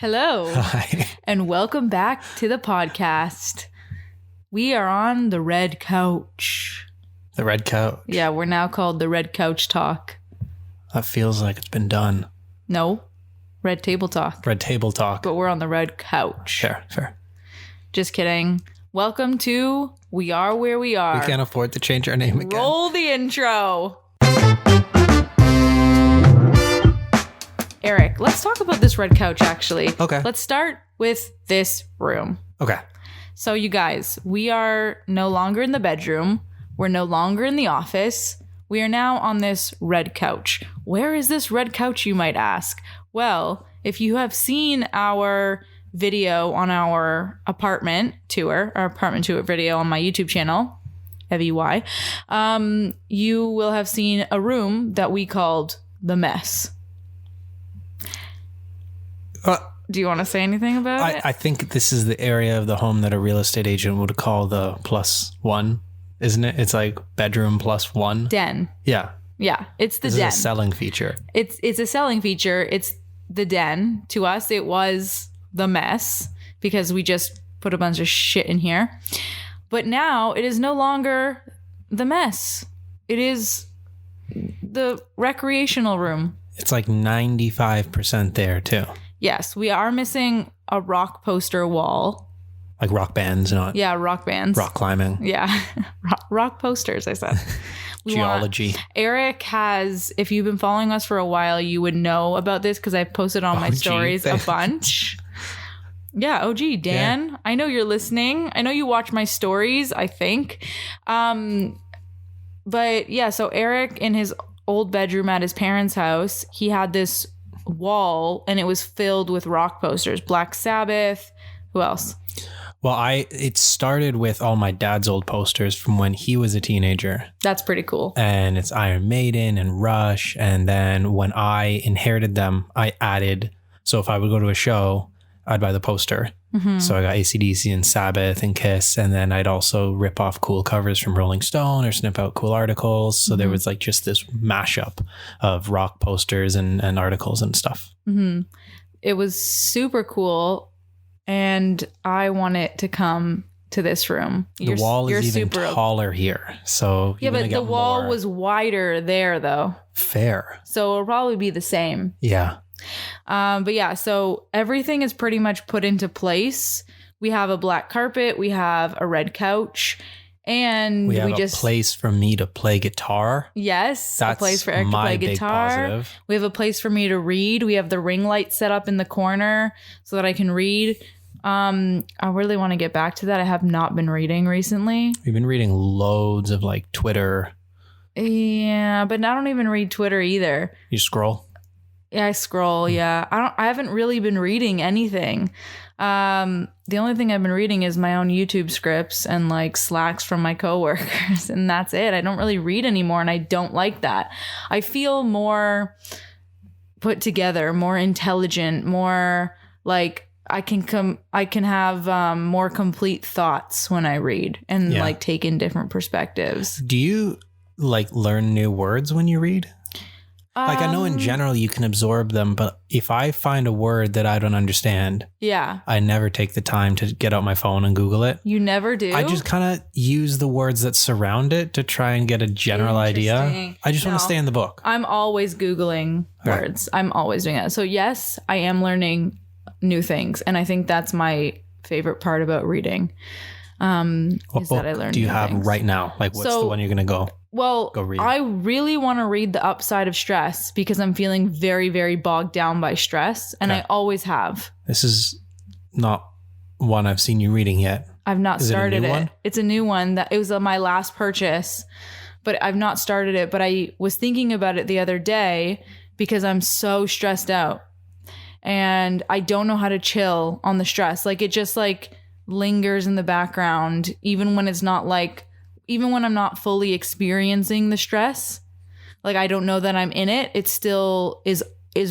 Hello. Hi. And welcome back to the podcast. We are on the red couch. The red couch. Yeah, we're now called the Red Couch Talk. That feels like it's been done. No, Red Table Talk. Red table talk. But we're on the red couch. Fair. Just kidding. Welcome to We Are Where We Are. We can't afford to change our name again. Roll the intro. Eric, let's talk about this red couch, actually. Okay. Let's start with this room. Okay. So, you guys, we are no longer in the bedroom. We're no longer in the office. We are now on this red couch. Where is this red couch, you might ask? Well, if you have seen our video on our apartment tour video on my YouTube channel, FEY, you will have seen a room that we called The Mess. Do you want to say anything about it? I think this is the area of the home that a real estate agent would call the +1, isn't it? It's like bedroom +1. Den. Yeah. Yeah, it's the This den. is a selling feature. It's a selling feature. It's the den. To us, it was the mess because we just put a bunch of shit in here. But now it is no longer the mess. It is the recreational room. It's like 95% there too. Yes, we are missing a rock poster wall. Like rock bands, not rock bands. rock climbing. Yeah, rock posters, I said. Geology. Eric has, if you've been following us for a while, you would know about this because I posted on my stories a bunch. Yeah, OG, Dan. Yeah. I know you're listening. I know you watch my stories, I think. But yeah, so Eric in his old bedroom at his parents' house, he had this wall and it was filled with rock posters. Black Sabbath. Who else? Well, it started with all my dad's old posters from when he was a teenager. That's pretty cool. And it's Iron Maiden and Rush. And then when I inherited them, I added, so if I would go to a show, I'd buy the poster. Mm-hmm. So I got AC/DC and Sabbath and Kiss. And then I'd also rip off cool covers from Rolling Stone or snip out cool articles. So there was like just this mashup of rock posters and articles and stuff. Mm-hmm. It was super cool. And I want it to come to this room. The wall is even taller here. So yeah, but the wall was wider there, though. Fair. So it'll probably be the same. Yeah. But yeah, so everything is pretty much put into place. We have a black carpet. We have a red couch. And we have a place for me to play guitar. Yes, that's a place for Eric to play guitar. Positive. We have a place for me to read. We have the ring light set up in the corner so that I can read. I really want to get back to that. I have not been reading recently. We've been reading loads of like Twitter. Yeah, but I don't even read Twitter either. You scroll? Yeah, I scroll. Yeah, I haven't really been reading anything. The only thing I've been reading is my own YouTube scripts and like Slacks from my coworkers, and that's it. I don't really read anymore, and I don't like that. I feel more put together, more intelligent, more like I can have more complete thoughts when I read and like take in different perspectives. Do you like learn new words when you read? Like I know in general you can absorb them, but if I find a word that I don't understand, I never take the time to get out my phone and Google it. You never do? I just kind of use the words that surround it to try and get a general idea. I just want to stay in the book. I'm always Googling words. I'm always doing that. So yes, I am learning new things, and I think that's my favorite part about reading. What book do you have right now? Like what's the one you're going to go? Well, I really want to read The Upside of Stress because I'm feeling very, very bogged down by stress. And I always have. This is not one I've seen you reading yet. I've not started it. It's a new one. It was my last purchase, but I've not started it. But I was thinking about it the other day because I'm so stressed out. And I don't know how to chill on the stress. Like it just like lingers in the background, even when I'm not fully experiencing the stress. Like I don't know that I'm in it. It still is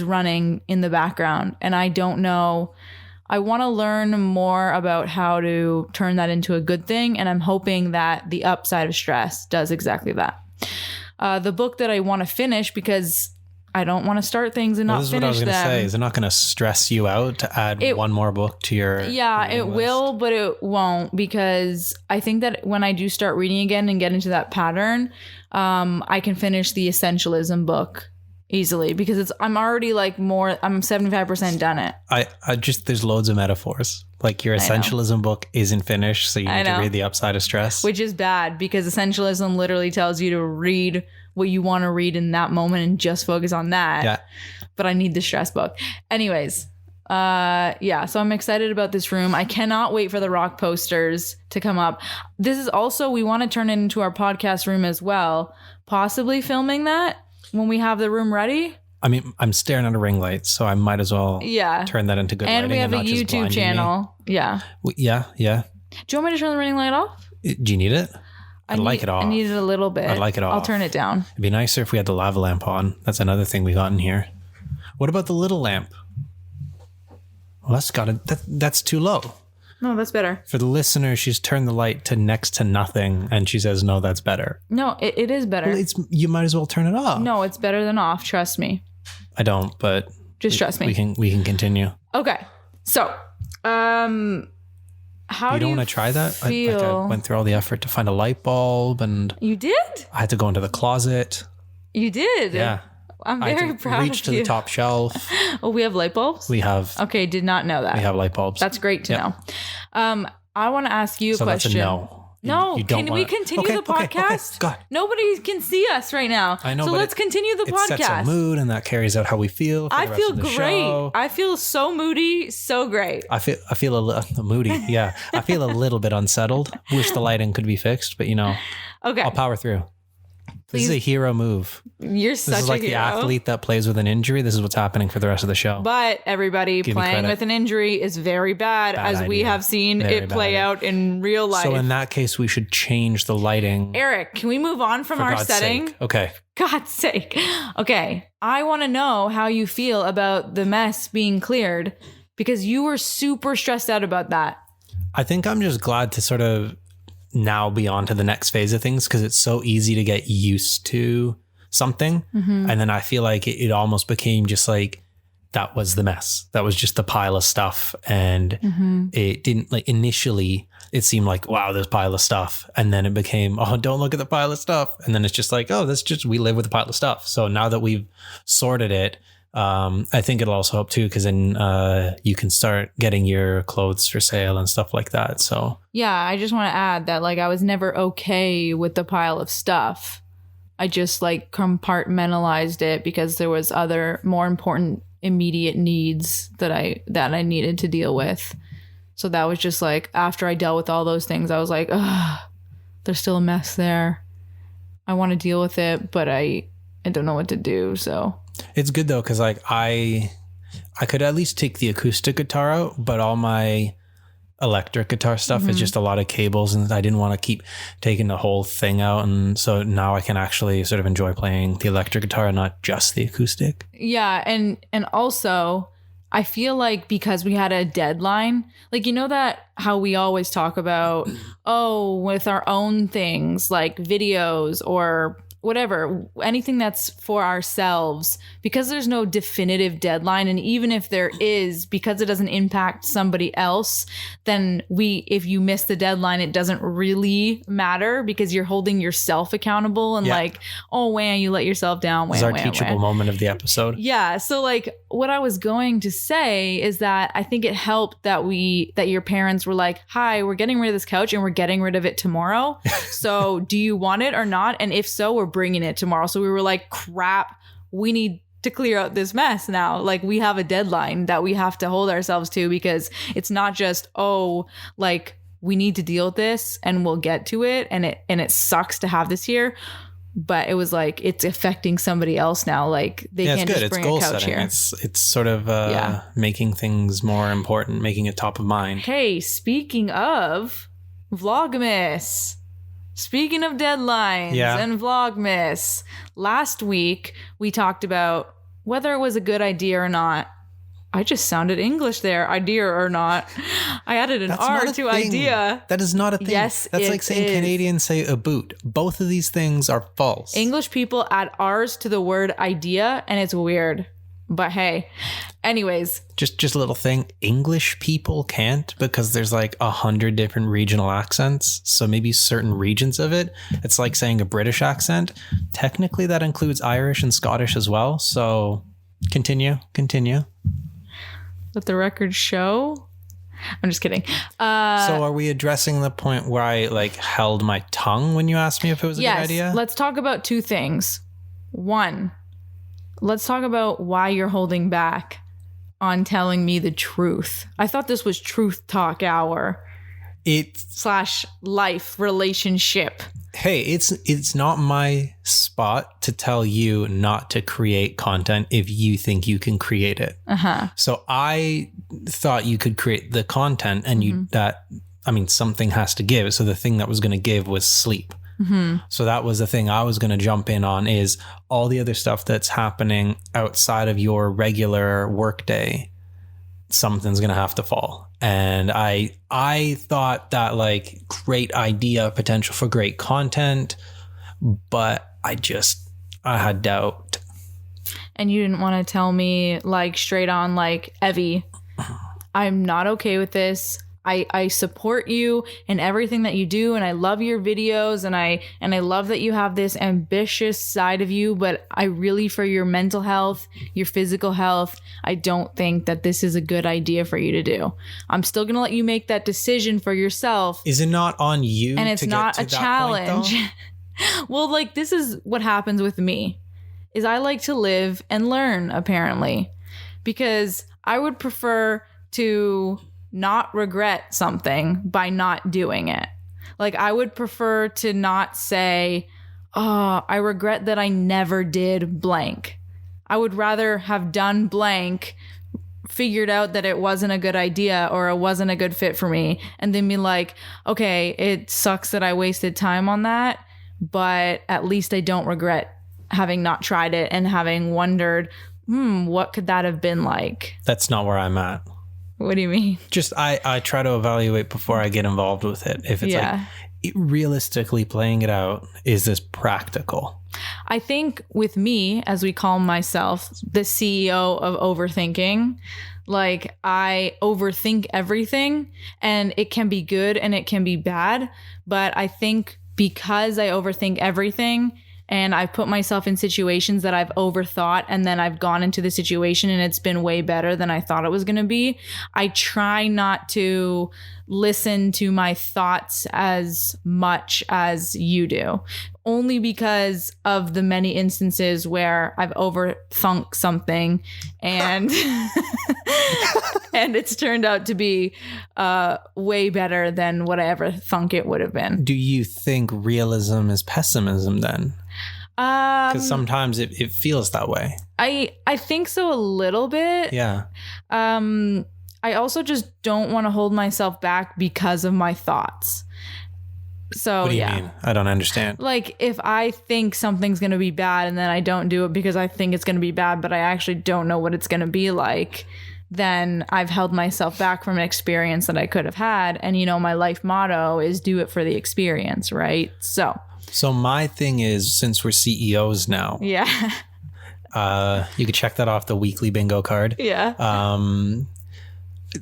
running in the background. And I don't know. I want to learn more about how to turn that into a good thing. And I'm hoping that The Upside of Stress does exactly that. The book that I want to finish because I don't want to start things and not This is finish what I was going to them. say. Is it not going to stress you out to add one more book to your it list? will, but it won't, because I think that when I do start reading again and get into that pattern, I can finish the Essentialism book easily, because I'm already like I'm 75% done it. I just, there's loads of metaphors. Like your Essentialism book isn't finished, so you need to read The Upside of Stress. Which is bad, because Essentialism literally tells you to read what you want to read in that moment and just focus on that. Yeah. But I need the stress book. Anyways, so I'm excited about this room. I cannot wait for the rock posters to come up. This is also, we want to turn it into our podcast room as well, possibly filming that when we have the room ready. I mean, I'm staring at a ring light, so I might as well turn that into good lighting. And we have a YouTube channel. Me. Yeah. Yeah. Do you want me to turn the ring light off? Do you need it? I'd like it off. I need it a little bit. I'd like it off. I'll turn it down. It'd be nicer if we had the lava lamp on. That's another thing we got in here. What about the little lamp? Well, that's too low. No, that's better. For the listener, she's turned the light to next to nothing, and she says, no, that's better. No, it is better. Well, you might as well turn it off. No, it's better than off. Trust me. I don't, but... Just trust me. We can continue. Okay. So, how you don't want to try that? I went through all the effort to find a light bulb, and... You did? I had to go into the closet. You did? Yeah. I'm very proud of you. Reach to the top shelf. Oh, we have light bulbs? We have. Okay, did not know that. We have light bulbs. That's great to know. I want to ask you a question. That's a no. No, can we continue the podcast? Okay, go ahead. Nobody can see us right now. I know, so let's continue the podcast. It sets a mood, and that carries out how we feel. I feel great. Show. I feel so moody, so great. I feel a little moody. Yeah, I feel a little bit unsettled. Wish the lighting could be fixed, but okay, I'll power through. Please. This is a hero move. You're such a hero. This is like the athlete that plays with an injury. This is what's happening for the rest of the show. But everybody, playing with an injury is very bad as idea. We have seen it play out in real life. So in that case, we should change the lighting. Eric, can we move on from our God's setting? Sake. Okay. God's sake. Okay. I want to know how you feel about the mess being cleared, because you were super stressed out about that. I think I'm just glad to sort of now be on to the next phase of things, because it's so easy to get used to something. Mm-hmm. And then I feel like it almost became just like, that was the mess. That was just the pile of stuff. And it didn't, like, initially it seemed like, wow, this pile of stuff. And then it became, oh, don't look at the pile of stuff. And then it's just like, oh, we live with a pile of stuff. So now that we've sorted it, I think it'll also help too, because then you can start getting your clothes for sale and stuff like that. So yeah, I just want to add that, like, I was never okay with the pile of stuff. I just like compartmentalized it because there was other more important immediate needs that I needed to deal with. So that was just like, after I dealt with all those things, I was like, ugh, there's still a mess there. I want to deal with it, but I don't know what to do. So it's good though, because like I could at least take the acoustic guitar out, but all my electric guitar stuff is just a lot of cables, and I didn't want to keep taking the whole thing out. And so now I can actually sort of enjoy playing the electric guitar and not just the acoustic. Yeah, and also I feel like because we had a deadline, like, that how we always talk about, with our own things like videos or whatever, anything that's for ourselves, because there's no definitive deadline. And even if there is, because it doesn't impact somebody else, then if you miss the deadline, it doesn't really matter, because you're holding yourself accountable and like, oh, man, you let yourself down. This is our teachable moment of the episode. Yeah. So like, what I was going to say is that I think it helped that your parents were like, hi, we're getting rid of this couch and we're getting rid of it tomorrow. So do you want it or not? And if so, we're bringing it tomorrow. So we were like, crap, we need to clear out this mess now. Like, we have a deadline that we have to hold ourselves to, because it's not just, like, we need to deal with this and we'll get to it. And it sucks to have this here. But it was like, it's affecting somebody else now. Like, they can't just bring a couch here. It's sort of making things more important, making it top of mind. Hey, speaking of Vlogmas, speaking of deadlines and Vlogmas, last week we talked about whether it was a good idea or not I just sounded English there, idea or not. I added an R to idea. That is not a thing. Yes, that's like saying is. Canadians say a boot. Both of these things are false. English people add R's to the word idea, and it's weird. But hey, anyways. Just a little thing. English people can't because there's like 100 different regional accents. So maybe certain regions of it. It's like saying a British accent. Technically, that includes Irish and Scottish as well. So continue. Let the record show. I'm just kidding. So are we addressing the point where I like held my tongue when you asked me if it was a good idea? Let's talk about two things. One, let's talk about why you're holding back on telling me the truth. I thought this was truth talk hour. / life relationship. Hey, it's not my spot to tell you not to create content if you think you can create it. So I thought you could create the content and something has to give. So the thing that was going to give was sleep. So that was the thing I was going to jump in on, is all the other stuff that's happening outside of your regular workday. Something's going to have to fall. And I thought that like great idea, potential for great content, but I had doubt. And you didn't want to tell me like straight on, like, Evie, I'm not okay with this. I support you in everything that you do, and I love your videos, and I love that you have this ambitious side of you, but I really, for your mental health, your physical health, I don't think that this is a good idea for you to do. I'm still going to let you make that decision for yourself. Is it not on you? And it's not a challenge. Well, like, this is what happens with me, is I like to live and learn, apparently, because I would prefer to not regret something by not doing it. Like, I would prefer to not say, oh, I regret that I never did blank. I would rather have done blank, figured out that it wasn't a good idea or it wasn't a good fit for me, and then be like, okay, it sucks that I wasted time on that, but at least I don't regret having not tried it and having wondered, what could that have been like? That's not where I'm at. What do you mean? Just I try to evaluate before I get involved with it. If it's like realistically playing it out, is this practical? I think with me, as we call myself, the CEO of overthinking, like, I overthink everything, and it can be good and it can be bad. But I think because I overthink everything, and I've put myself in situations that I've overthought, and then I've gone into the situation and it's been way better than I thought it was going to be, I try not to listen to my thoughts as much as you do. Only because of the many instances where I've overthunk something and and it's turned out to be way better than what I ever thunk it would have been. Do you think realism is pessimism then? Because sometimes it feels that way. I think so, a little bit. Yeah. I also just don't want to hold myself back because of my thoughts. So, what do you mean? I don't understand. Like, if I think something's going to be bad and then I don't do it because I think it's going to be bad, but I actually don't know what it's going to be like, then I've held myself back from an experience that I could have had. And, my life motto is do it for the experience, right? So my thing is, since we're CEOs now, yeah, you could check that off the weekly bingo card. Yeah.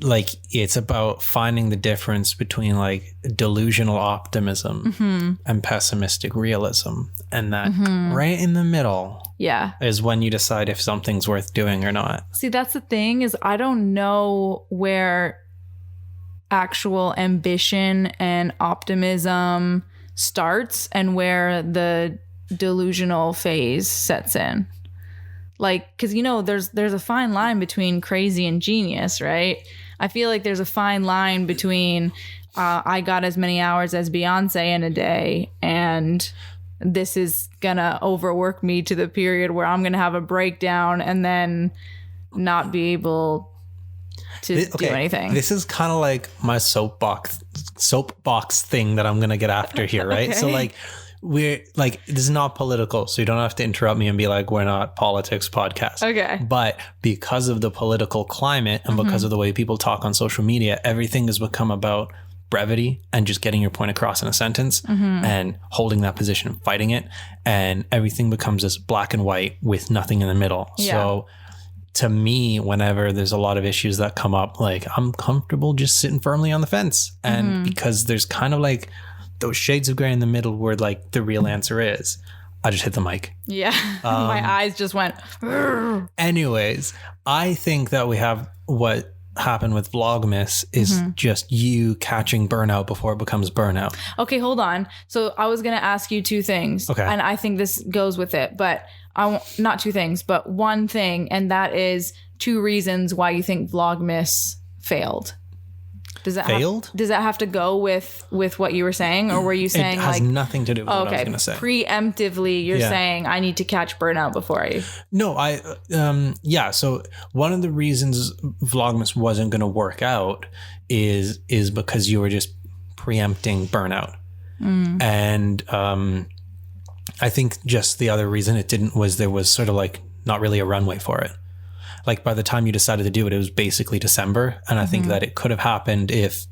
Like, it's about finding the difference between like delusional optimism and pessimistic realism, and that right in the middle is when you decide if something's worth doing or not. See, that's the thing, is I don't know where actual ambition and optimism starts and where the delusional phase sets in. Like, because there's a fine line between crazy and genius, right? I feel like there's a fine line between I got as many hours as Beyonce in a day, and this is gonna overwork me to the period where I'm gonna have a breakdown and then not be able to do anything. This is kind of like my soapbox thing that I'm gonna get after here, right? Okay. So like, we're like, this is not political, so you don't have to interrupt me and be like, we're not politics podcast. Okay. But because of the political climate and because of the way people talk on social media, everything has become about brevity and just getting your point across in a sentence and holding that position and fighting it. And everything becomes this black and white with nothing in the middle. Yeah. So to me, whenever there's a lot of issues that come up, like I'm comfortable just sitting firmly on the fence. And because there's kind of like those shades of gray in the middle where like the real answer is, I just hit the mic. Yeah. My eyes just went. Anyways, I think that we have what happened with Vlogmas is just you catching burnout before it becomes burnout. Okay, hold on. So I was going to ask you two things. Okay. And I think this goes with it, but not two things, but one thing. And that is 2 reasons why you think Vlogmas failed. Does that have to go with what you were saying, or were you saying it has nothing to do with what I was going to say? Preemptively, you're saying I need to catch burnout before I. No, So one of the reasons Vlogmas wasn't going to work out is because you were just preempting burnout, and I think just the other reason it didn't was there was sort of like not really a runway for it. Like by the time you decided to do it, it was basically December. And I think that it could have happened if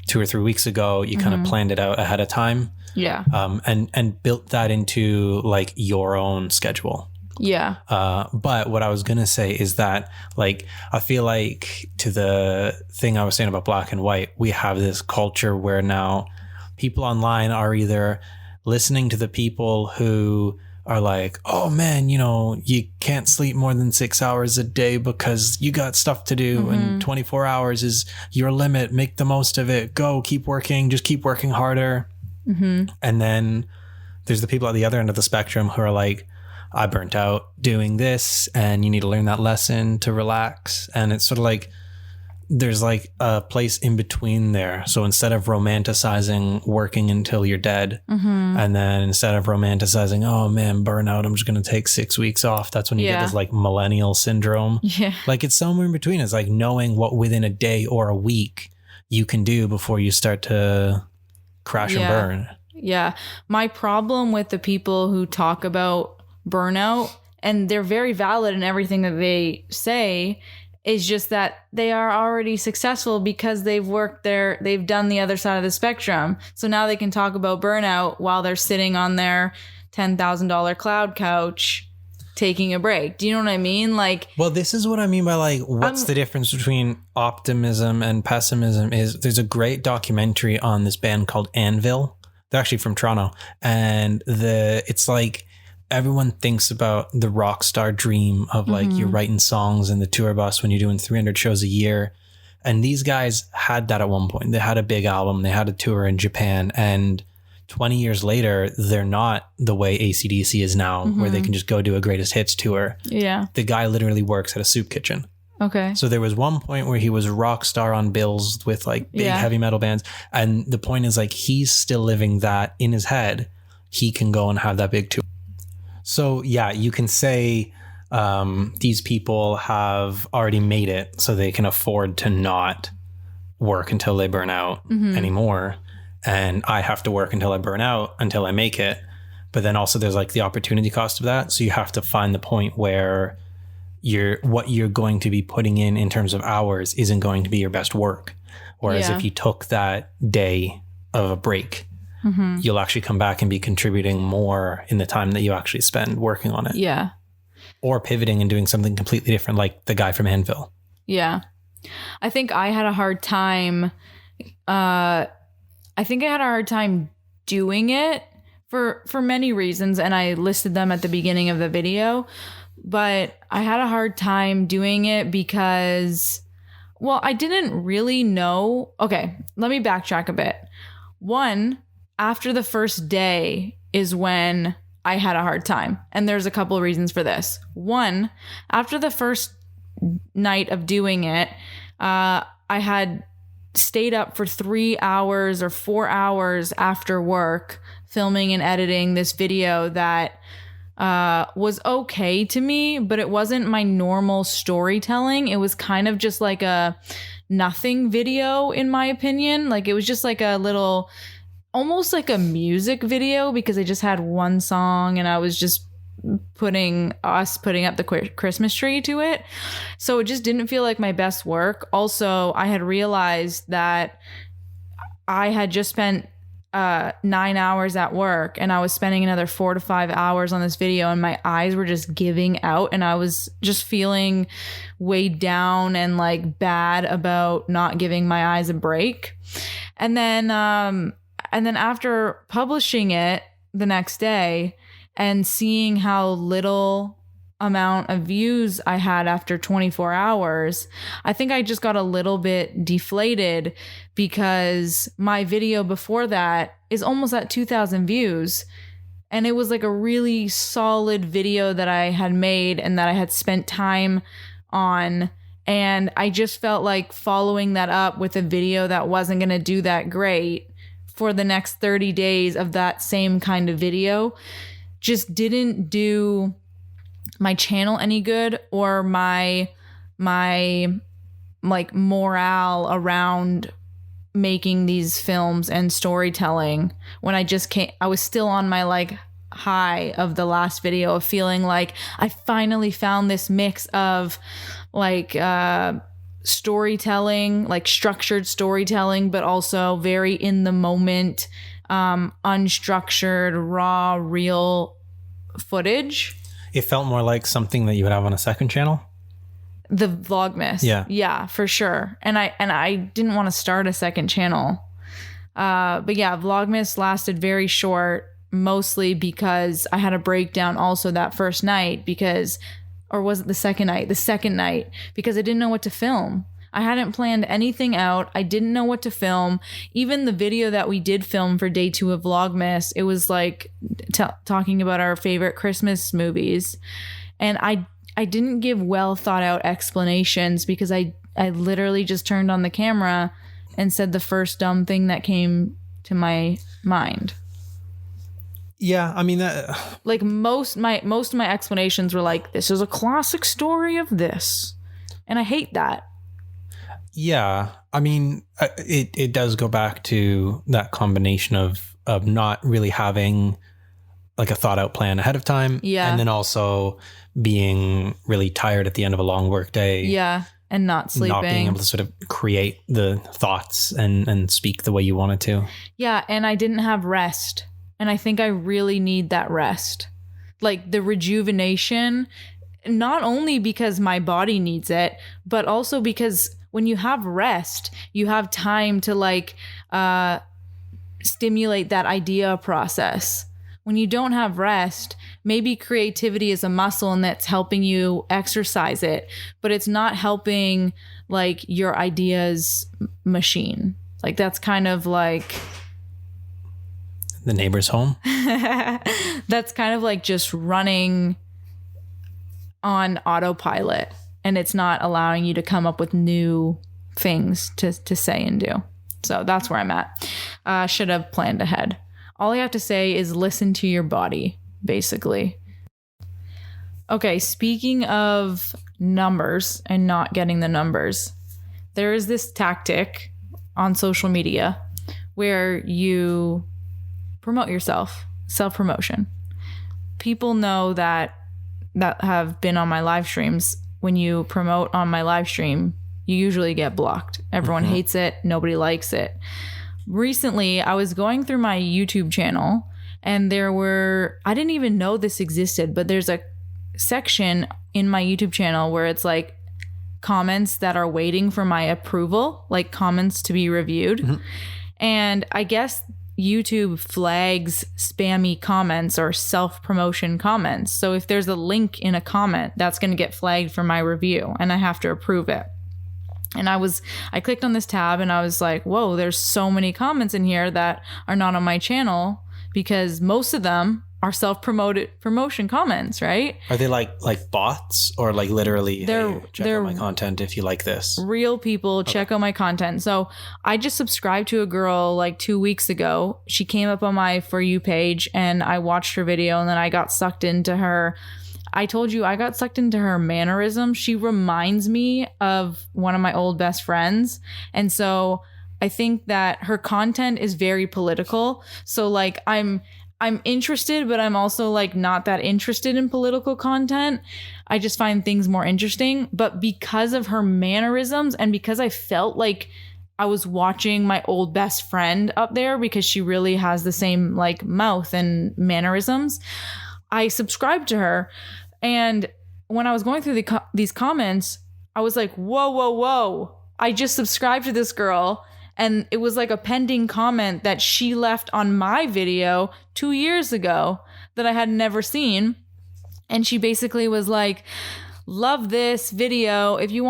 2 or 3 weeks ago, you kind of planned it out ahead of time. Yeah. And built that into like your own schedule. Yeah. But what I was going to say is that like, I feel like to the thing I was saying about black and white, we have this culture where now people online are either listening to the people who are like, oh man, you can't sleep more than 6 hours a day because you got stuff to do and 24 hours is your limit. Make the most of it. Go, keep working, just keep working harder. And then there's the people at the other end of the spectrum who are like, I burnt out doing this and you need to learn that lesson to relax. And it's sort of like, there's like a place in between there. So instead of romanticizing working until you're dead, and then instead of romanticizing, oh man, burnout, I'm just going to take 6 weeks off. That's when you get this like millennial syndrome. Yeah. Like it's somewhere in between. It's like knowing what within a day or a week you can do before you start to crash and burn. Yeah. My problem with the people who talk about burnout, and they're very valid in everything that they say, is just that they are already successful because they've done the other side of the spectrum. So now they can talk about burnout while they're sitting on their $10,000 cloud couch taking a break. Do you know what I mean? Like, well, this is what I mean by like, what's the difference between optimism and pessimism is there's a great documentary on this band called Anvil. They're actually from Toronto. And it's like, everyone thinks about the rock star dream of like you're writing songs in the tour bus when you're doing 300 shows a year. And these guys had that at one point. They had a big album. They had a tour in Japan. And 20 years later, they're not the way AC/DC is now, where they can just go do a greatest hits tour. Yeah. The guy literally works at a soup kitchen. Okay. So there was one point where he was a rock star on bills with like big heavy metal bands. And the point is like, he's still living that in his head. He can go and have that big tour. So yeah, you can say these people have already made it so they can afford to not work until they burn out anymore. And I have to work until I burn out until I make it. But then also there's like the opportunity cost of that. So you have to find the point where what you're going to be putting in terms of hours isn't going to be your best work. Whereas if you took that day of a break, you'll actually come back and be contributing more in the time that you actually spend working on it. Yeah. Or pivoting and doing something completely different, like the guy from Anvil. Yeah. I think I had a hard time. Doing it for many reasons, and I listed them at the beginning of the video. But I had a hard time doing it because, well, I didn't really know. Okay, let me backtrack a bit. One, after the first day is when I had a hard time. And there's a couple of reasons for this. One, after the first night of doing it, I had stayed up for 3 hours or 4 hours after work filming and editing this video that was okay to me, but it wasn't my normal storytelling. It was kind of just like a nothing video, in my opinion. Like it was just like a little almost like a music video, because I just had one song and I was just putting up the Christmas tree to it. So it just didn't feel like my best work. Also, I had realized that I had just spent 9 hours at work, and I was spending another 4 to 5 hours on this video, and my eyes were just giving out, and I was just feeling weighed down and like bad about not giving my eyes a break. And then after publishing it the next day and seeing how little amount of views I had after 24 hours, I think I just got a little bit deflated, because my video before that is almost at 2,000 views. And it was like a really solid video that I had made and that I had spent time on. And I just felt like following that up with a video that wasn't going to do that great for the next 30 days of that same kind of video just didn't do my channel any good, or my like morale around making these films and storytelling, when I was still on my like high of the last video of feeling like I finally found this mix of like storytelling, like structured storytelling, but also very in the moment, unstructured, raw, real footage. It felt more like something that you would have on a second channel. The Vlogmas. Yeah, for sure. And I didn't want to start a second channel. But yeah, Vlogmas lasted very short, mostly because I had a breakdown also that first night, or was it the second night? The second night, because I didn't know what to film. I hadn't planned anything out. I didn't know what to film. Even the video that we did film for day 2 of Vlogmas, it was like talking about our favorite Christmas movies. And I didn't give well thought out explanations, because I literally just turned on the camera and said the first dumb thing that came to my mind. Yeah, I mean that. Like most of my explanations were like, this is a classic story of this, and I hate that. Yeah, I mean, it does go back to that combination of not really having like a thought out plan ahead of time. Yeah. And then also being really tired at the end of a long work day. Yeah. And not sleeping. Not being able to sort of create the thoughts and speak the way you wanted to. Yeah. And I didn't have rest. And I think I really need that rest. Like the rejuvenation, not only because my body needs it, but also because when you have rest, you have time to like stimulate that idea process. When you don't have rest, maybe creativity is a muscle and that's helping you exercise it, but it's not helping like your ideas machine. Like that's kind of like the neighbor's home. That's kind of like just running on autopilot, and it's not allowing you to come up with new things to say and do. So that's where I'm at. Should have planned ahead. All I have to say is listen to your body, basically. Okay, speaking of numbers and not getting the numbers, there is this tactic on social media where you promote yourself, self-promotion. People know that have been on my live streams. When you promote on my live stream, you usually get blocked. Everyone hates it. Nobody likes it. Recently, I was going through my YouTube channel, and I didn't even know this existed, but there's a section in my YouTube channel where it's like comments that are waiting for my approval, like comments to be reviewed. Mm-hmm. And I guess YouTube flags spammy comments or self-promotion comments. So if there's a link in a comment, that's going to get flagged for my review, and I have to approve it. And I clicked on this tab and I was like, whoa, there's so many comments in here that are not on my channel, because most of them are promotion comments, right? Are they like bots, or like literally, hey, check out my content if you like this? Real people, check out my content. So I just subscribed to a girl like 2 weeks ago. She came up on my For You page and I watched her video, and then I got sucked into her. I told you I got sucked into her mannerism. She reminds me of one of my old best friends. And so I think that her content is very political. So like I'm interested, but I'm also like not that interested in political content. I just find things more interesting. But because of her mannerisms and because I felt like I was watching my old best friend up there, because she really has the same like mouth and mannerisms, I subscribed to her. And when I was going through these comments, I was like, whoa. I just subscribed to this girl. And it was like a pending comment that she left on my video 2 years ago that I had never seen. And she basically was like, love this video. If you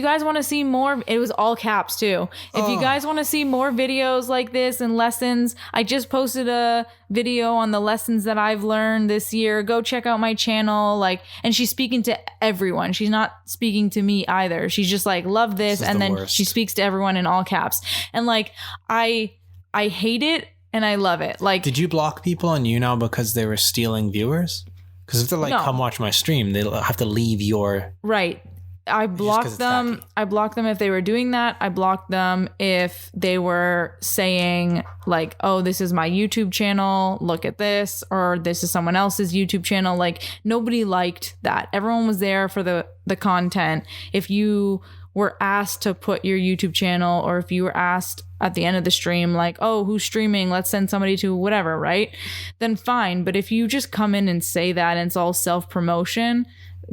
guys want to see more, it was all caps too. If you guys want to see more videos like this and lessons, I just posted a video on the lessons that I've learned this year. Go check out my channel. Like, and she's speaking to everyone. She's not speaking to me either. She's just like, love this. And then worst. She speaks to everyone in all caps. And like, I hate it and I love it. Like, did you block people on You Now because they were stealing viewers? Because if they're like, come watch my stream, they'll have to leave your... Right. I blocked them. I blocked them if they were doing that. I blocked them if they were saying like, oh, this is my YouTube channel, look at this, or this is someone else's YouTube channel. Like, nobody liked that. Everyone was there for the content. If you were asked to put your YouTube channel, or if you were asked at the end of the stream, like, oh, who's streaming? Let's send somebody to whatever, right? Then fine. But if you just come in and say that and it's all self-promotion,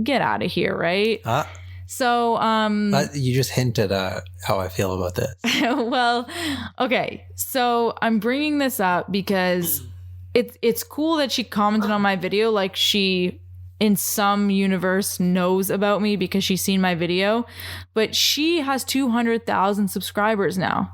get out of here, right? So you just hinted at how I feel about this. Well, okay. So I'm bringing this up because it's cool that she commented on my video. Like, she in some universe knows about me because she's seen my video, but she has 200,000 subscribers now.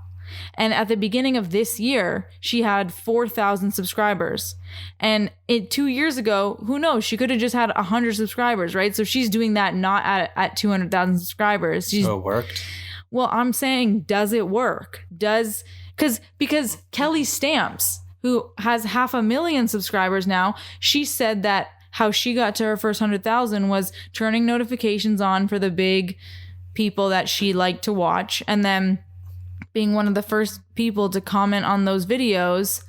And at the beginning of this year, she had 4,000 subscribers. And 2 years ago, who knows? She could have just had 100 subscribers, right? So she's doing that not at 200,000 subscribers. So it worked? Well, I'm saying, does it work? Because Kelly Stamps, who has 500,000 subscribers now, she said that how she got to her first 100,000 was turning notifications on for the big people that she liked to watch, and then being one of the first people to comment on those videos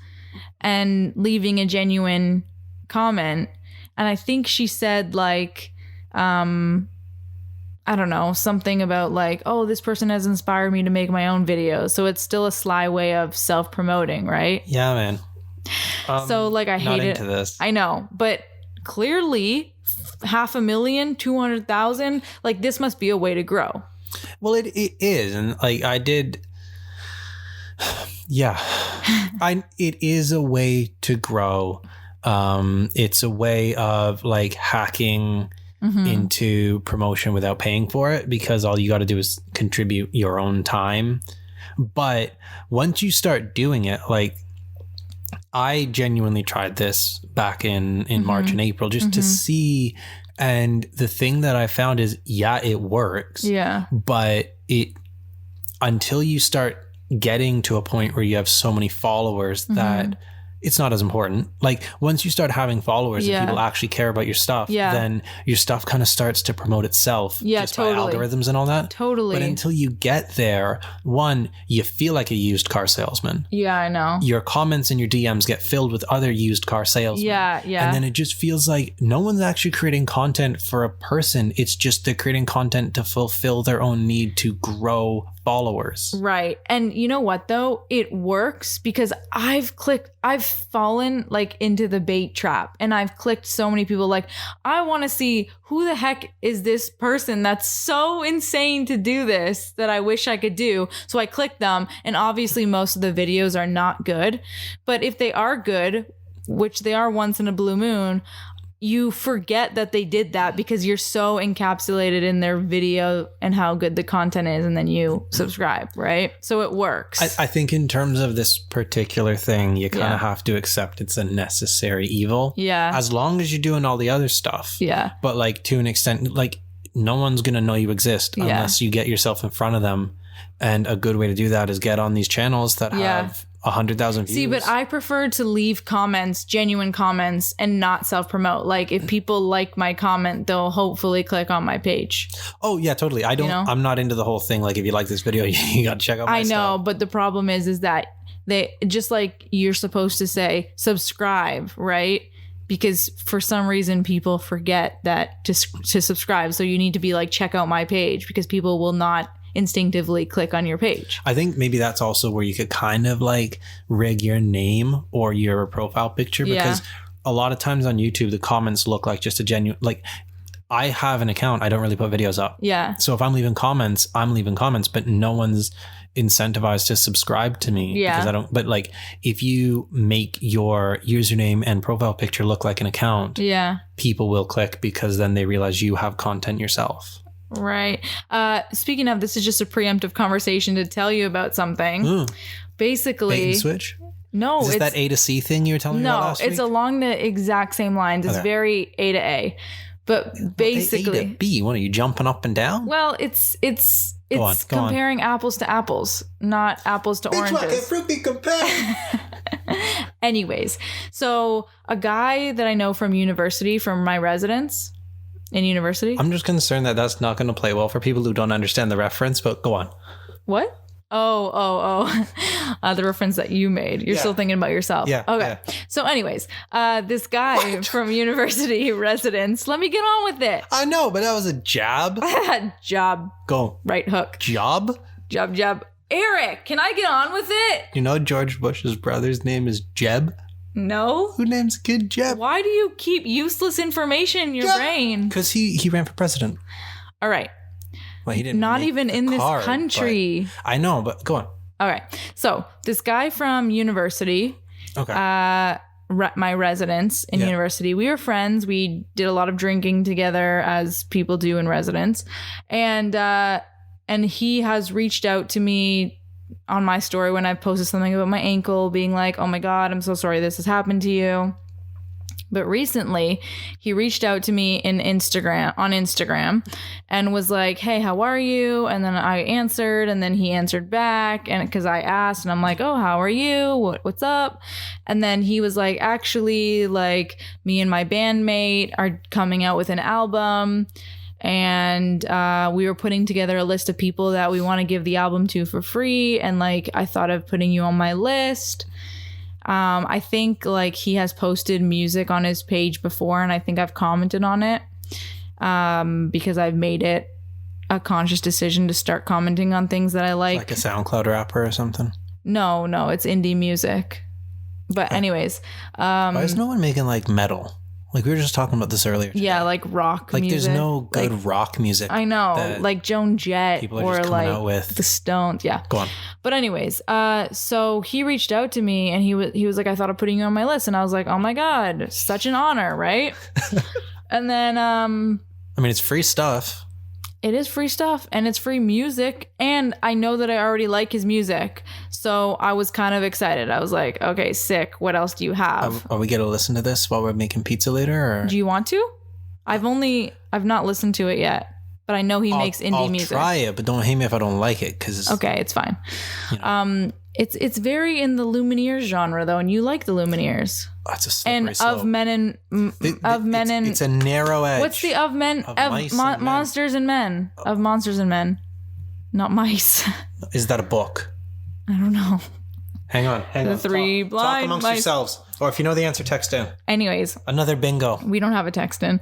and leaving a genuine comment. And I think she said like, I don't know, something about like, oh, this person has inspired me to make my own videos. So it's still a sly way of self-promoting, right? Yeah, man. So like, I hate it. Not into this. I know, but clearly 500,000, 200,000, like, this must be a way to grow. Well, it is. And like, I did... Yeah, it is a way to grow. It's a way of like hacking into promotion without paying for it, because all you got to do is contribute your own time. But once you start doing it, like, I genuinely tried this back in March and April just to see. And the thing that I found is, yeah, it works. Yeah. But until you start getting to a point where you have so many followers that it's not as important. Like, once you start having followers and people actually care about your stuff, then your stuff kind of starts to promote itself just by algorithms and all that. Totally. But until you get there, one, you feel like a used car salesman. Yeah, I know. Your comments and your DMs get filled with other used car salesmen. Yeah. And then it just feels like no one's actually creating content for a person. It's just they're creating content to fulfill their own need to grow followers. Right. And you know what though? It works because I've fallen like into the bait trap, and I've clicked so many people like, I want to see who the heck is this person that's so insane to do this that I wish I could do. So I click them, and obviously most of the videos are not good, but if they are good, which they are once in a blue moon, you forget that they did that because you're so encapsulated in their video and how good the content is, and then you subscribe, right? So it works. I think in terms of this particular thing, you kind of have to accept it's a necessary evil. Yeah. As long as you're doing all the other stuff. Yeah. But like, to an extent, like, no one's going to know you exist unless you get yourself in front of them. And a good way to do that is get on these channels that have 100,000 views. See, but I prefer to leave comments, genuine comments, and not self-promote. Like, if people like my comment, they'll hopefully click on my page. Oh, yeah, totally. I'm not into the whole thing. Like, if you like this video, you got to check out my stuff. I know, but the problem is that they, just like you're supposed to say, subscribe, right? Because for some reason, people forget that to subscribe. So you need to be like, check out my page, because people will not instinctively click on your page. I think maybe that's also where you could kind of like rig your name or your profile picture, because a lot of times on YouTube, the comments look like just a genuine, like, I have an account, I don't really put videos up. Yeah. So if I'm leaving comments, but no one's incentivized to subscribe to me. Yeah. Because I don't, but like, if you make your username and profile picture look like an account, people will click, because then they realize you have content yourself. Right. Speaking of, this is just a preemptive conversation to tell you about something. Basically, bait and switch. No, is this that A to C thing you were telling me about last week? No, it's along the exact same lines. It's very A to A, but basically A to B. What are you jumping up and down? Well, it's comparing apples to apples, not apples to oranges. Fruity compare. Anyways, so a guy that I know from university, from my residence. In university? I'm just concerned that that's not going to play well for people who don't understand the reference, but go on. What? Oh. The reference that you made. You're still thinking about yourself. Yeah. Okay. Yeah. So anyways, this guy from university residence, let me get on with it. I know, but that was a jab. Job. Go. Right hook. Job? Job. Eric, can I get on with it? You know George Bush's brother's name is Jeb? No. Who names a kid Jeb? Why do you keep useless information in your brain? Because he ran for president. All right. Well, he didn't. Not even in this country. I know, but go on. All right. So this guy from university, my residence in university, we were friends. We did a lot of drinking together, as people do in residence, and he has reached out to me on my story when I posted something about my ankle, being like, oh my God, I'm so sorry this has happened to you. But recently he reached out to me on Instagram and was like, hey, how are you? And then I answered, and then he answered back, and because I asked, and I'm like, oh, how are you? What's up? And then he was like, actually, like, me and my bandmate are coming out with an album, and we were putting together a list of people that we want to give the album to for free, and like, I thought of putting you on my list. I think like he has posted music on his page before, and I think I've commented on it because I've made it a conscious decision to start commenting on things that I like. Like a SoundCloud rapper or something? No, it's indie music. But anyways. Why is no one making like metal? Like we were just talking about this earlier today. Yeah, like rock like music. There's no good rock music. I know, like Joan Jett or like with. the Stones. Yeah. Go on. But anyways, so he reached out to me, and he was like, I thought of putting you on my list, and I was like, oh my God, such an honor, right? And then I mean, it's free stuff. It is free stuff, and it's free music, and I know that I already like his music, so I was kind of excited. I was like, okay, sick. What else do you have? Are we going to listen to this while we're making pizza later? Or? Do you want to? I've not listened to it yet, but I know he makes indie music. I'll try it, but don't hate me if I don't like it, because okay, it's fine. You know. It's very in the Lumineers genre though, and you like the Lumineers. That's a slippery slope. Of men and it's a narrow edge. What's the of men of monsters and men of monsters and men, not mice? Is that a book? I don't know. Hang on. The three blind talk amongst mice. yourselves, or if you know the answer, text in. Anyways, another bingo. We don't have a text in.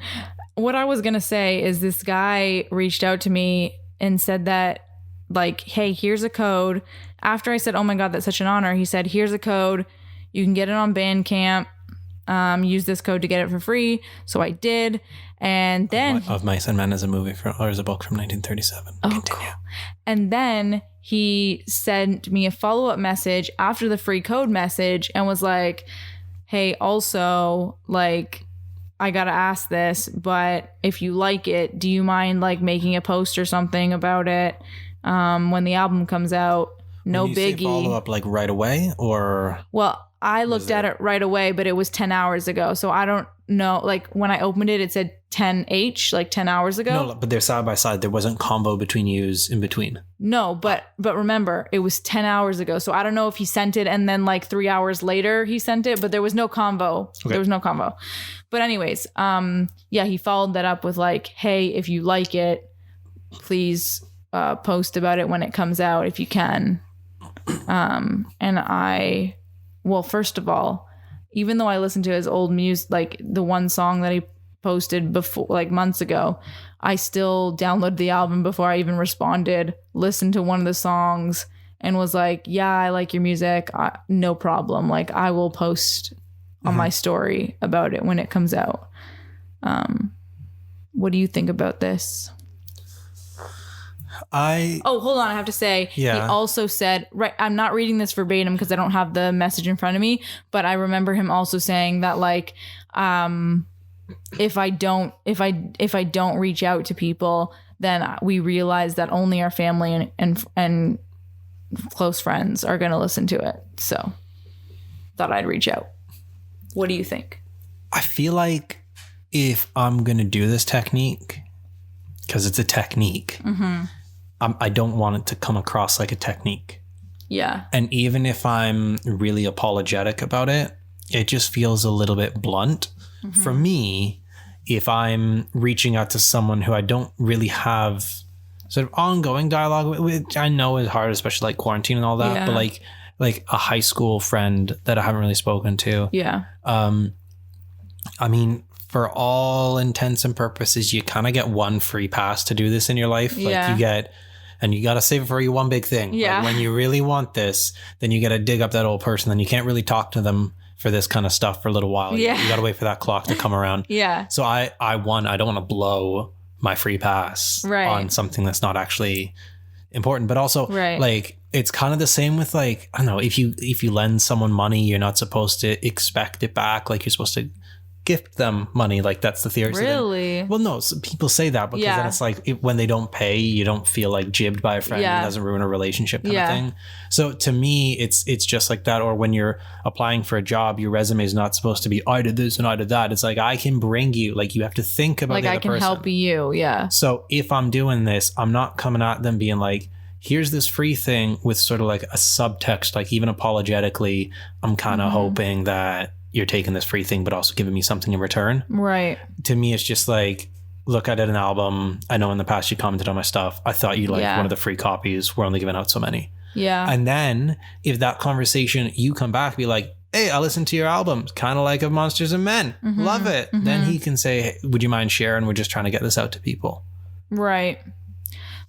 What I was gonna say is this guy reached out to me and said that, like, hey, here's a code. After I said, oh my God, that's such an honor, he said, here's a code. You can get it on Bandcamp. Use this code to get it for free. So I did. And then... Of Mice and Men is a movie or is a book from 1937. Oh, Continue. cool. And then he sent me a follow-up message after the free code message and was like, hey, also, like, I gotta ask this, but if you like it, do you mind, like, making a post or something about it when the album comes out no When you say biggie. follow up like right away, or Well, I looked at it right away, but it was 10 hours ago. So I don't know. Like when I opened it, it said 10H, like 10 hours ago. no, but they're side by side. There wasn't combo between yous in between. No, but remember, it was 10 hours ago. So I don't know if he sent it and then like 3 hours later he sent it, but there was no combo. Okay. There was no combo. But anyways, yeah, he followed that up with like, hey, if you like it, please post about it when it comes out if you can. And well, first of all, even though I listened to his old music, like the one song that he posted before, like months ago, I still downloaded the album before I even responded, listened to one of the songs, and was like, yeah, I like your music. No problem. Like I will post on my story about it when it comes out. What do you think about this? Hold on. I have to say, he also said, right, I'm not reading this verbatim because I don't have the message in front of me, but I remember him also saying that like, if I don't reach out to people, then we realize that only our family and close friends are going to listen to it. So thought I'd reach out. What do you think? I feel like if I'm going to do this technique, because it's a technique, I don't want it to come across like a technique. Yeah. And even if I'm really apologetic about it, it just feels a little bit blunt. For me, if I'm reaching out to someone who I don't really have sort of ongoing dialogue with, which I know is hard, especially like quarantine and all that, but like a high school friend that I haven't really spoken to. Yeah. I mean, for all intents and purposes, you kind of get one free pass to do this in your life. Like you get, and you got to save it for your one big thing. Yeah. Like when you really want this, then you got to dig up that old person. Then you can't really talk to them for this kind of stuff for a little while. Yeah. You got to wait for that clock to come around. Yeah. So I don't want to blow my free pass on something that's not actually important, but also like it's kind of the same with like, I don't know, if you lend someone money, you're not supposed to expect it back. Like you're supposed to gift them money. Like that's the theory. Really? Well, no, so people say that because then it's like when they don't pay, you don't feel like jibbed by a friend. It doesn't ruin a relationship kind of thing. So to me, it's just like that. Or when you're applying for a job, your resume is not supposed to be, I did this and I did that. It's like, I can bring you, like you have to think about the other person. Like I can help you. Yeah. So if I'm doing this, I'm not coming at them being like, here's this free thing with sort of like a subtext, like even apologetically, I'm kind of hoping that you're taking this free thing, but also giving me something in return. Right. To me, it's just like, look, I did an album. I know in the past you commented on my stuff. I thought you liked one of the free copies. We're only giving out so many. Yeah. And then if that conversation, you come back, be like, hey, I listened to your album. Kind of like of Monsters and Men. Love it. Then he can say, hey, would you mind sharing? We're just trying to get this out to people. Right.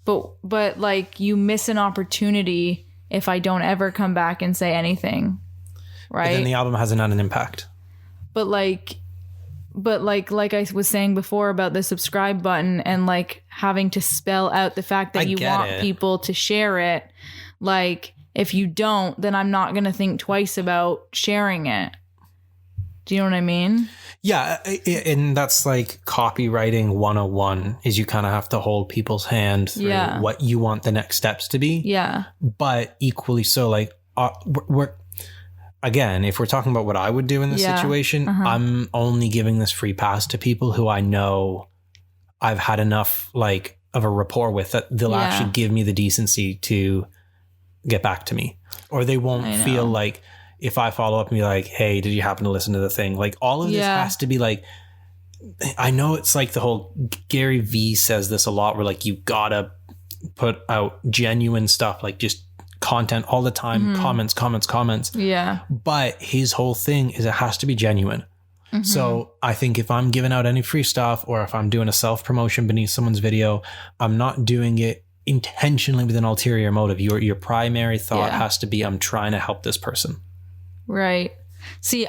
But like you miss an opportunity if I don't ever come back and say anything. Right. But then the album hasn't had an impact. But like I was saying before about the subscribe button and like having to spell out the fact that you want people to share it. Like if you don't, then I'm not going to think twice about sharing it. Do you know what I mean? Yeah. And that's like copywriting 101 is you kind of have to hold people's hand through what you want the next steps to be. Yeah. But equally so, like we're again, if we're talking about what I would do in this situation, I'm only giving this free pass to people who I know I've had enough like of a rapport with that they'll actually give me the decency to get back to me, or they won't feel like if I follow up and be like, hey, did you happen to listen to the thing? Like all of this has to be like, I know it's like the whole Gary Vee says this a lot where like you gotta put out genuine stuff, like just content all the time, comments. Yeah. But his whole thing is it has to be genuine. So I think if I'm giving out any free stuff or if I'm doing a self-promotion beneath someone's video, I'm not doing it intentionally with an ulterior motive. Your primary thought has to be, I'm trying to help this person. Right. See,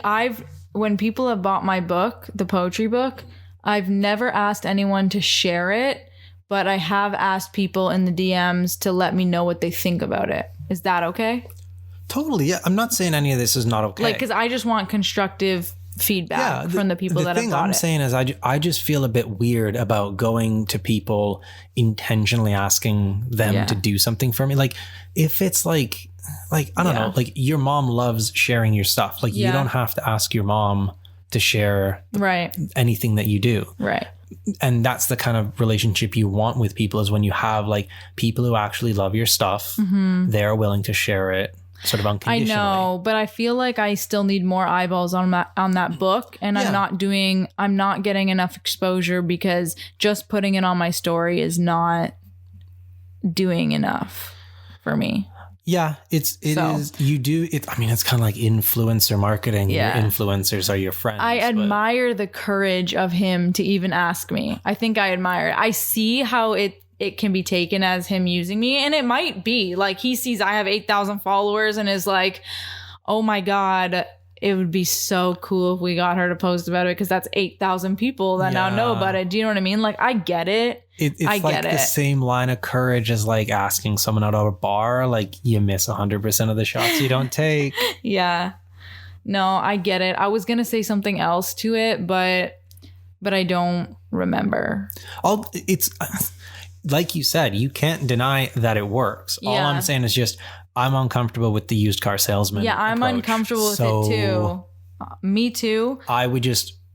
when people have bought my book, the poetry book, I've never asked anyone to share it, but I have asked people in the DMs to let me know what they think about it. Is that okay? Totally. Yeah. I'm not saying any of this is not okay. Like, because I just want constructive feedback from the people that have got it. The thing I'm saying is I just feel a bit weird about going to people intentionally asking them to do something for me. Like if it's like I don't know, like your mom loves sharing your stuff. Like you don't have to ask your mom to share anything that you do. Right. And that's the kind of relationship you want with people, is when you have like people who actually love your stuff. They're willing to share it sort of unconditionally. I know, but I feel like I still need more eyeballs on that book, and I'm not getting enough exposure, because just putting it on my story is not doing enough for me. Yeah, it is. You do it. I mean, it's kind of like influencer marketing. Yeah. Your influencers are your friends. I admire the courage of him to even ask me. I think I admire it. I see how it can be taken as him using me. And it might be like he sees I have 8,000 followers and is like, oh my God, it would be so cool if we got her to post about it, because that's 8,000 people that now know about it. Do you know what I mean? Like, I get it. It's like the same line of courage as like asking someone out of a bar. Like you miss 100% of the shots you don't take. Yeah. No, I get it. I was going to say something else to it, but I don't remember. It's like you said, you can't deny that it works. Yeah. All I'm saying is just I'm uncomfortable with the used car salesman. Yeah, I'm uncomfortable with it too. Me too.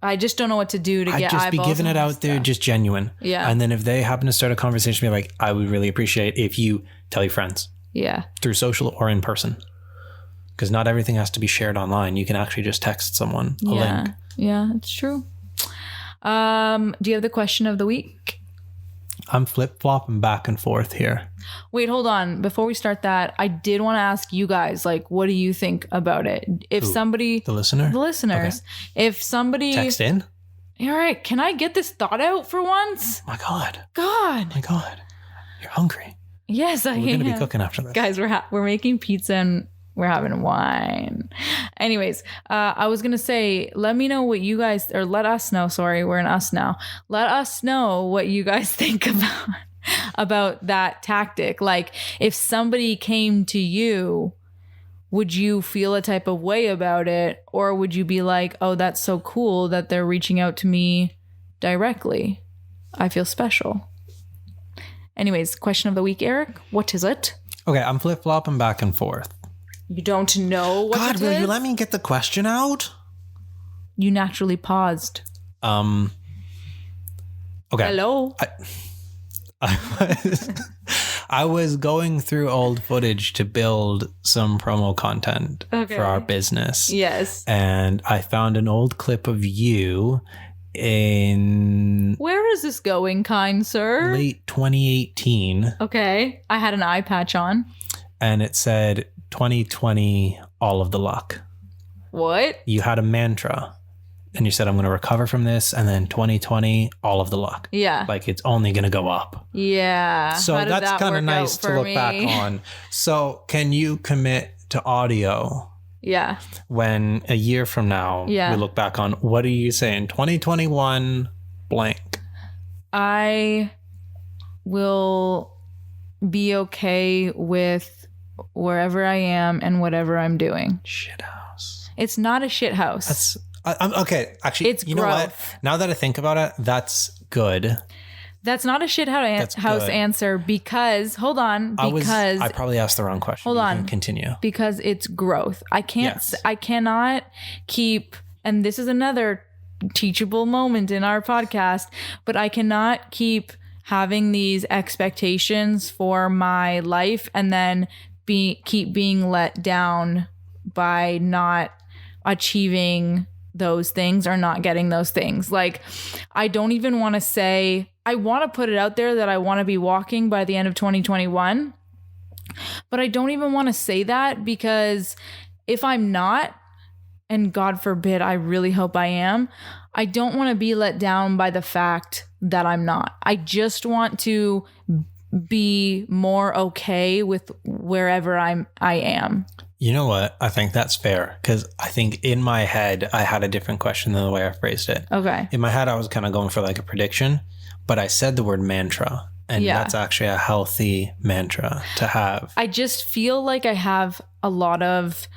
I just don't know what to do to get eyeballs. I'd just be giving it out there, just genuine. Yeah. And then if they happen to start a conversation, be like, I would really appreciate if you tell your friends. Yeah. Through social or in person. Because not everything has to be shared online. You can actually just text someone a link. Yeah, it's true. Do you have the question of the week? I'm flip-flopping back and forth here. Wait, hold on. Before we start that, I did want to ask you guys, like, what do you think about it? If somebody... The listener? The listeners. Okay. If somebody... Text in? All right. Can I get this thought out for once? My God. My God. You're hungry. Yes, I am. We're going to be cooking after this. Guys, we're making pizza and we're having wine. Anyways, I was going to say, let me know what you guys... Or let us know. Sorry, we're in us now. Let us know what you guys think about that tactic. Like, if somebody came to you, would you feel a type of way about it? Or would you be like, oh, that's so cool that they're reaching out to me directly? I feel special. Anyways, question of the week, Eric. What is it? Okay, I'm flip-flopping back and forth. You don't know what God, will you let me get the question out? You naturally paused. Okay. Hello? I was going through old footage to build some promo content for our business. Yes. And I found an old clip of you in... Where is this going, kind sir? Late 2018. Okay. I had an eye patch on. And it said, 2020, all of the luck. What? You had a mantra. And you said, I'm going to recover from this. And then 2020, all of the luck. Yeah. Like it's only going to go up. Yeah. So that's kind of nice to look back on. So can you commit to audio? Yeah. When a year from now, we look back on, what are you saying? 2021 blank. I will be okay with wherever I am and whatever I'm doing. Shit house. It's not a shit house. I'm okay. Actually, it's you growth. Know what? Now that I think about it, that's good. That's not a shit house answer because, hold on, I probably asked the wrong question. Hold on. Continue. Because it's growth. I cannot keep, and this is another teachable moment in our podcast, but I cannot keep having these expectations for my life and then keep being let down by not achieving those things or not getting those things. Like, I don't even want to say, I want to put it out there that I want to be walking by the end of 2021, but I don't even want to say that, because if I'm not, and God forbid, I really hope I am, I don't want to be let down by the fact that I'm not. I just want to be more okay with wherever I am. You know what? I think that's fair, because I think in my head, I had a different question than the way I phrased it. Okay. In my head, I was kind of going for like a prediction, but I said the word mantra, and that's actually a healthy mantra to have. I just feel like I have a lot of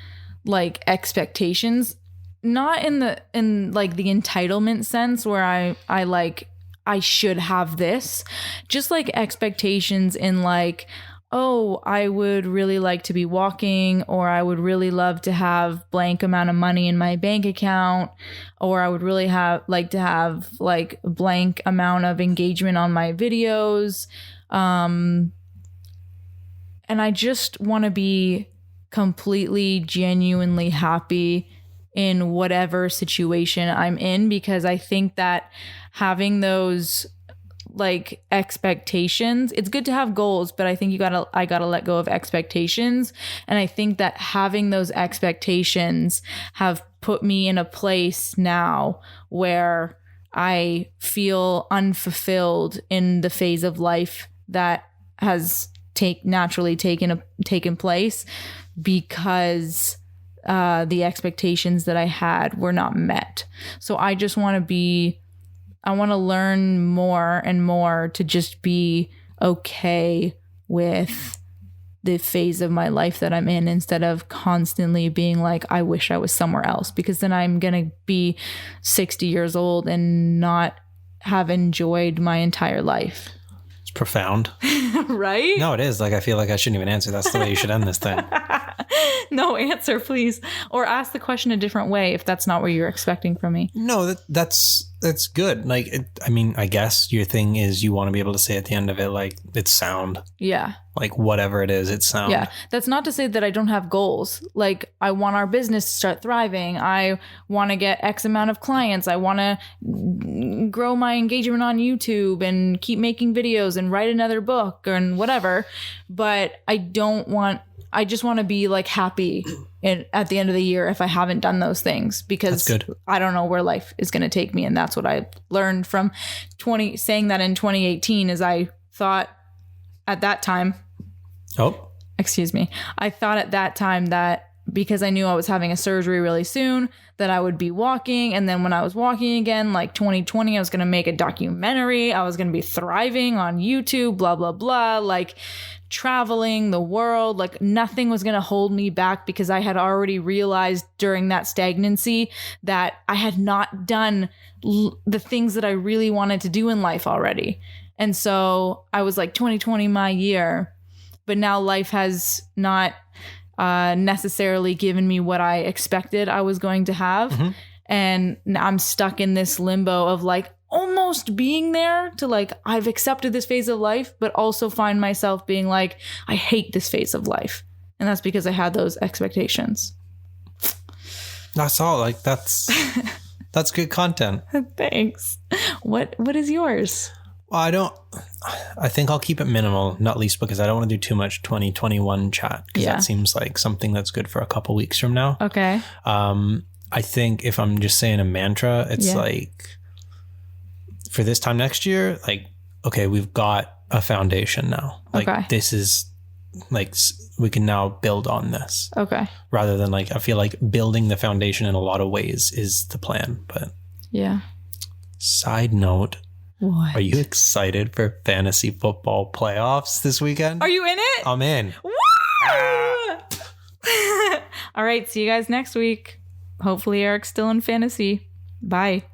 like expectations, not in like the entitlement sense where I like I should have this, just like expectations in like, oh, I would really like to be walking, or I would really love to have blank amount of money in my bank account, or I would really like to have like blank amount of engagement on my videos. And I just want to be completely, genuinely happy in whatever situation I'm in, because I think that having those like expectations, it's good to have goals, but I think I gotta let go of expectations. And I think that having those expectations have put me in a place now where I feel unfulfilled in the phase of life that has naturally taken place, because the expectations that I had were not met. So I just want to learn more and more to just be okay with the phase of my life that I'm in, instead of constantly being like, I wish I was somewhere else, because then I'm going to be 60 years old and not have enjoyed my entire life. It's profound. Right? No, it is. Like, I feel like I shouldn't even answer. That's the way you should end this thing. No, answer, please. Or ask the question a different way if that's not what you're expecting from me. No, that's good. Like, I mean, I guess your thing is you want to be able to say at the end of it, like, it's sound. Yeah. Like, whatever it is, it's sound. Yeah. That's not to say that I don't have goals. Like, I want our business to start thriving. I want to get X amount of clients. I want to grow my engagement on YouTube and keep making videos and write another book and whatever. But I just want to be like happy at the end of the year if I haven't done those things, because I don't know where life is going to take me. And that's what I learned from saying that in 2018 is I thought at that time, I thought at that time that because I knew I was having a surgery really soon, that I would be walking. And then when I was walking again, like 2020, I was going to make a documentary. I was going to be thriving on YouTube, blah, blah, blah, like traveling the world. Like nothing was going to hold me back, because I had already realized during that stagnancy that I had not done the things that I really wanted to do in life already. And so I was like, 2020, my year. But now life has not necessarily given me what I expected I was going to have. Mm-hmm. And I'm stuck in this limbo of like almost being there to like, I've accepted this phase of life, but also find myself being like, I hate this phase of life. And that's because I had those expectations. That's all. Like that's good content. Thanks. What is yours? Well, I think I'll keep it minimal, not least because I don't want to do too much 2021 chat, because that seems like something that's good for a couple weeks from now. Okay. I think if I'm just saying a mantra, it's like for this time next year, like, okay, we've got a foundation now. Like this is like, we can now build on this. Okay. Rather than like, I feel like building the foundation in a lot of ways is the plan, but side note. What? Are you excited for fantasy football playoffs this weekend? Are you in it? I'm in. All right. See you guys next week. Hopefully Eric's still in fantasy. Bye.